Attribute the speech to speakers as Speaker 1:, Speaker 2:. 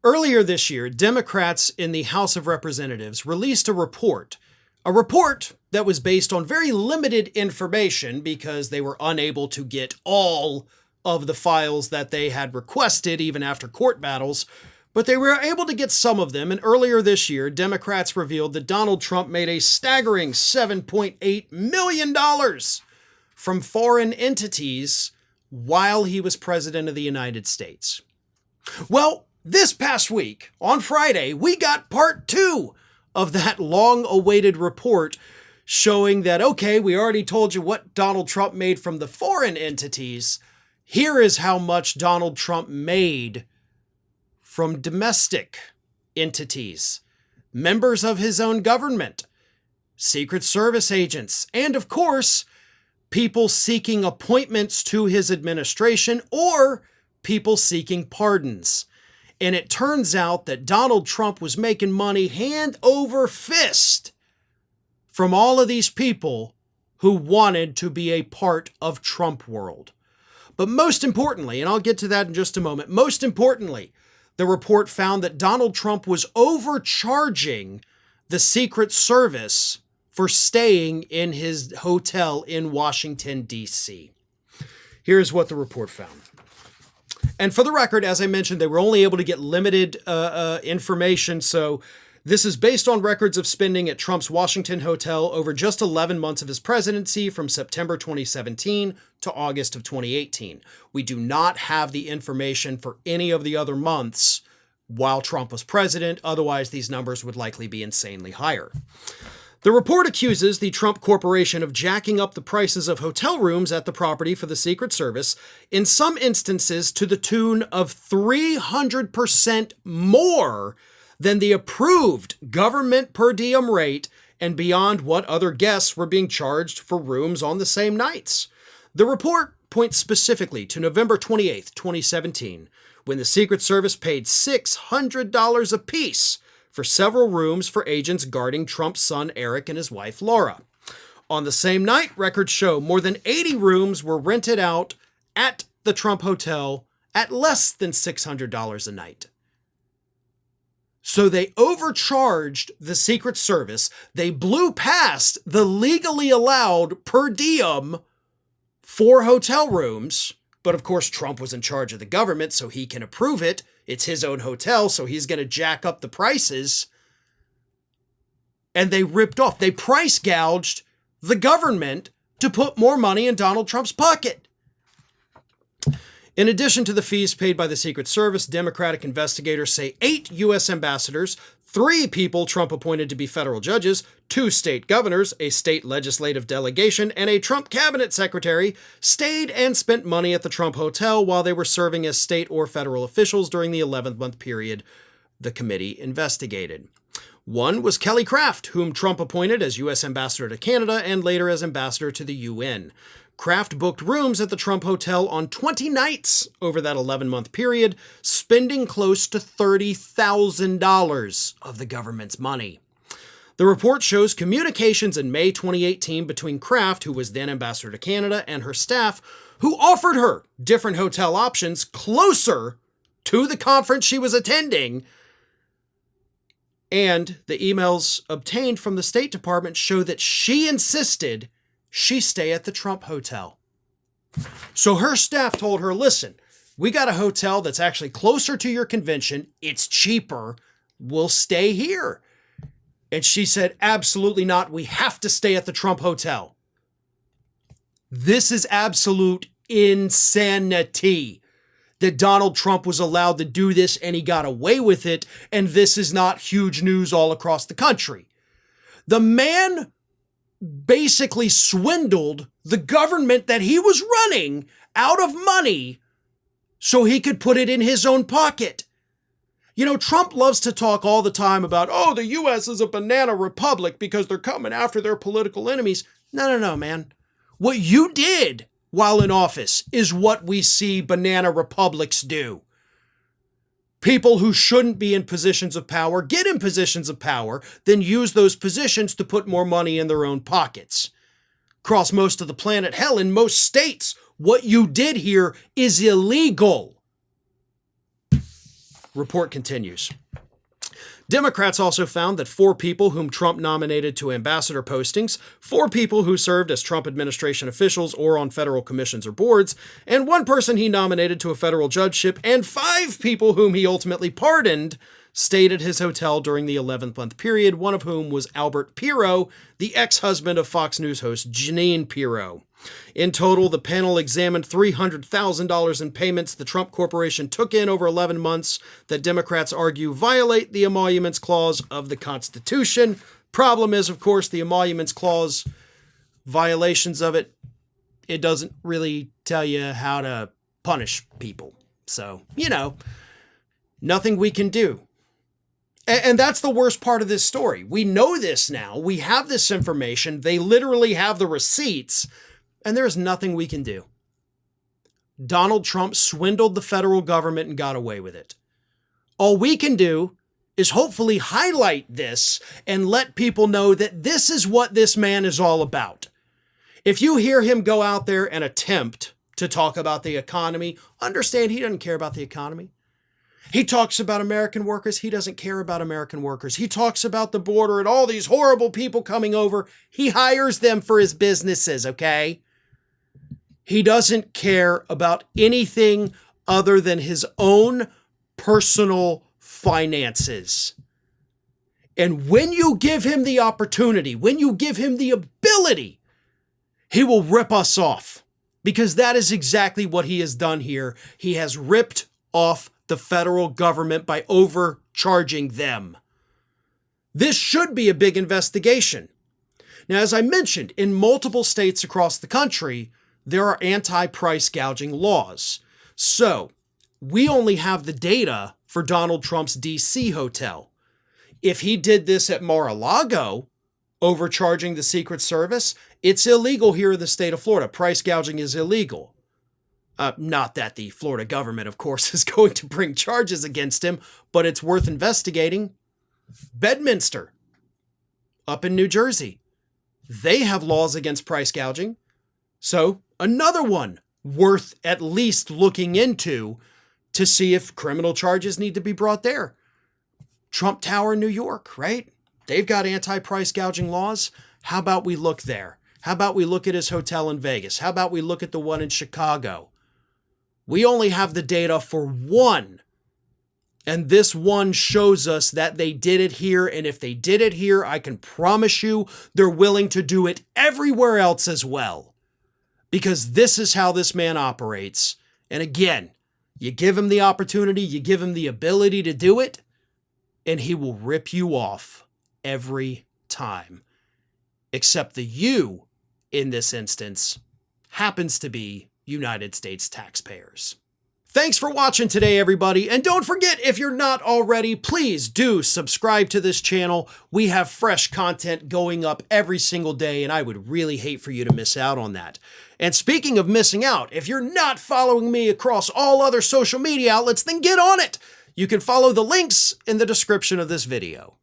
Speaker 1: Earlier this year, Democrats in the House of Representatives released a report that was based on very limited information because they were unable to get all of the files that they had requested even after court battles, but they were able to get some of them. And earlier this year, Democrats revealed that Donald Trump made a staggering $7.8 million from foreign entities while he was president of the United States. Well, this past week, on Friday, we got part 2 of that long-awaited report showing that, okay, we already told you what Donald Trump made from the foreign entities. Here is how much Donald Trump made from domestic entities, members of his own government, Secret Service agents, and of course, people seeking appointments to his administration or people seeking pardons. And it turns out that Donald Trump was making money hand over fist from all of these people who wanted to be a part of Trump world. But most importantly, and I'll get to that in just a moment, most importantly, the report found that Donald Trump was overcharging the Secret Service for staying in his hotel in Washington, D.C. Here's what the report found. And for the record, as I mentioned, they were only able to get limited information. So this is based on records of spending at Trump's Washington hotel over just 11 months of his presidency from September 2017 to August of 2018. We do not have the information for any of the other months while Trump was president. Otherwise, these numbers would likely be insanely higher. The report accuses the Trump Corporation of jacking up the prices of hotel rooms at the property for the Secret Service, in some instances to the tune of 300% more than the approved government per diem rate and beyond what other guests were being charged for rooms on the same nights. The report points specifically to November 28, 2017, when the Secret Service paid $600 apiece for several rooms for agents guarding Trump's son Eric and his wife Laura. On the same night, records show more than 80 rooms were rented out at the Trump Hotel at less than $600 a night. So they overcharged the Secret Service. They blew past the legally allowed per diem for hotel rooms. But of course, Trump was in charge of the government, so he can approve it. It's his own hotel, so he's going to jack up the prices. And they ripped off. They price gouged the government to put more money in Donald Trump's pocket. In addition to the fees paid by the Secret Service, Democratic investigators say 8 U.S. ambassadors, 3 people Trump appointed to be federal judges, 2 state governors, a state legislative delegation, and a Trump cabinet secretary stayed and spent money at the Trump Hotel while they were serving as state or federal officials during the 11-month period the committee investigated. One was Kelly Craft, whom Trump appointed as U.S. ambassador to Canada and later as ambassador to the UN. Kraft booked rooms at the Trump Hotel on 20 nights over that 11-month period, spending close to $30,000 of the government's money. The report shows communications in May 2018 between Kraft, who was then ambassador to Canada, and her staff, who offered her different hotel options closer to the conference she was attending. And the emails obtained from the State Department show that she insisted she stay at the Trump Hotel. So her staff told her, listen, we got a hotel that's actually closer to your convention. It's cheaper. We'll stay here. And she said, absolutely not. We have to stay at the Trump Hotel. This is absolute insanity that Donald Trump was allowed to do this and he got away with it. And this is not huge news all across the country. The man basically swindled the government that he was running out of money so he could put it in his own pocket. You know, Trump loves to talk all the time about, oh, the U.S. is a banana republic because they're coming after their political enemies. No, man. What you did while in office is what we see banana republics do. People who shouldn't be in positions of power get in positions of power, then use those positions to put more money in their own pockets. Across most of the planet, hell, in most states, what you did here is illegal. Report continues. Democrats also found that 4 people whom Trump nominated to ambassador postings, 4 people who served as Trump administration officials or on federal commissions or boards, and 1 person he nominated to a federal judgeship, and 5 people whom he ultimately pardoned, stayed at his hotel during the 11th-month period, one of whom was Albert Pirro, the ex-husband of Fox News host Jeanine Pirro. In total, the panel examined $300,000 in payments the Trump Corporation took in over 11 months that Democrats argue violate the Emoluments Clause of the Constitution. Problem is, of course, the Emoluments Clause, violations of it, it doesn't really tell you how to punish people. So, nothing we can do. And that's the worst part of this story. We know this now. We have this information. They literally have the receipts, and there's nothing we can do. Donald Trump swindled the federal government and got away with it. All we can do is hopefully highlight this and let people know that this is what this man is all about. If you hear him go out there and attempt to talk about the economy, understand he doesn't care about the economy. He talks about American workers. He doesn't care about American workers. He talks about the border and all these horrible people coming over. He hires them for his businesses, okay? He doesn't care about anything other than his own personal finances. And when you give him the opportunity, when you give him the ability, he will rip us off. Because that is exactly what he has done here. He has ripped off the federal government by overcharging them. This should be a big investigation. Now, as I mentioned, in multiple states across the country, there are anti-price gouging laws. So, we only have the data for Donald Trump's DC hotel. If he did this at Mar-a-Lago, overcharging the Secret Service, it's illegal here in the state of Florida. Price gouging is illegal. Not that the Florida government, of course, is going to bring charges against him, but it's worth investigating. Bedminster, up in New Jersey, they have laws against price gouging. So another one worth at least looking into to see if criminal charges need to be brought there. Trump Tower in New York, right? They've got anti-price gouging laws. How about we look there? How about we look at his hotel in Vegas? How about we look at the one in Chicago? We only have the data for one. And this one shows us that they did it here. And if they did it here, I can promise you they're willing to do it everywhere else as well. Because this is how this man operates. And again, you give him the opportunity, you give him the ability to do it, and he will rip you off every time. Except the you, in this instance, happens to be United States taxpayers. Thanks for watching today, everybody. And don't forget, if you're not already, please do subscribe to this channel. We have fresh content going up every single day, and I would really hate for you to miss out on that. And speaking of missing out, if you're not following me across all other social media outlets, then get on it. You can follow the links in the description of this video.